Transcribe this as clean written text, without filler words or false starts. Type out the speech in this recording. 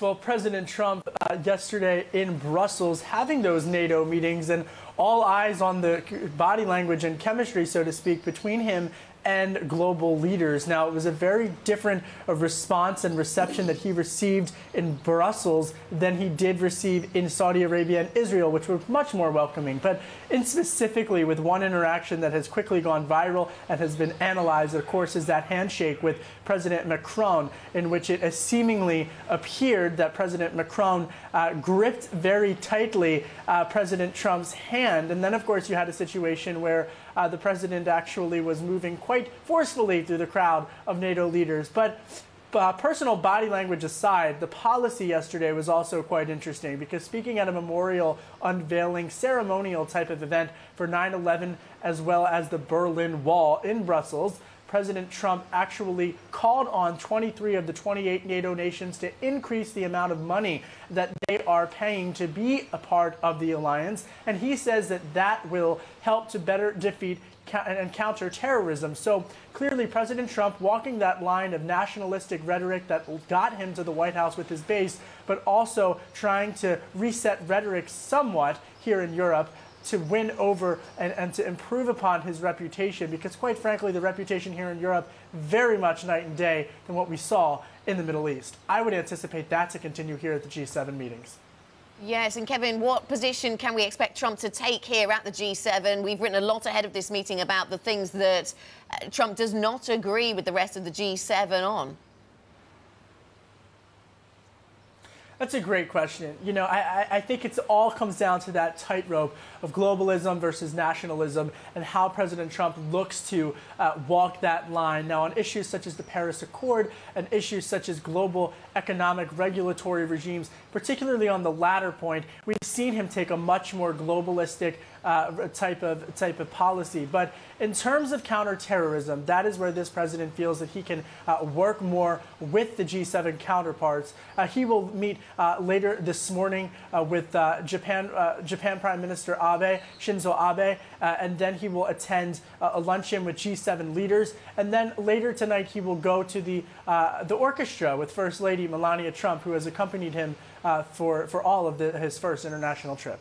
Well, President Trump yesterday in Brussels having those NATO meetings, and all eyes on the body language and chemistry, so to speak, between him and global leaders. Now, it was a very different response and reception that he received in Brussels than he did receive in Saudi Arabia and Israel, which were much more welcoming. But in specifically with one interaction that has quickly gone viral and has been analyzed, of course, is that handshake with President Macron, in which it has seemingly appeared that President Macron gripped very tightly President Trump's hand. And then, of course, you had a situation where the president actually was moving quite forcefully through the crowd of NATO leaders. But personal body language aside, the policy yesterday was also quite interesting, because speaking at a memorial unveiling ceremonial type of event for 9/11 as well as the Berlin Wall in Brussels, President Trump actually called on 23 of the 28 NATO nations to increase the amount of money that they are paying to be a part of the alliance. And he says that that will help to better defeat and counter terrorism. So clearly, President Trump walking that line of nationalistic rhetoric that got him to the White House with his base, but also trying to reset rhetoric somewhat here in Europe to win over and to improve upon his reputation, because quite frankly, the reputation here in Europe, very much night and day than what we saw in the Middle East. I would anticipate that to continue here at the G7 meetings. Yes, and Kevin, what position can we expect Trump to take here at the G7? We've written a lot ahead of this meeting about the things that Trump does not agree with the rest of the G7 on. That's a great question. You know, I think it all comes down to that tightrope of globalism versus nationalism and how President Trump looks to walk that line. Now, on issues such as the Paris Accord and issues such as global economic regulatory regimes, particularly on the latter point, we've seen him take a much more globalistic type of policy. But in terms of counterterrorism, that is where this president feels that he can work more with the G7 counterparts. He will meet later this morning with Japan Prime Minister Shinzo Abe, and then he will attend a luncheon with G7 leaders. And then later tonight, he will go to the orchestra with First Lady Melania Trump, who has accompanied him for all of his first international trip.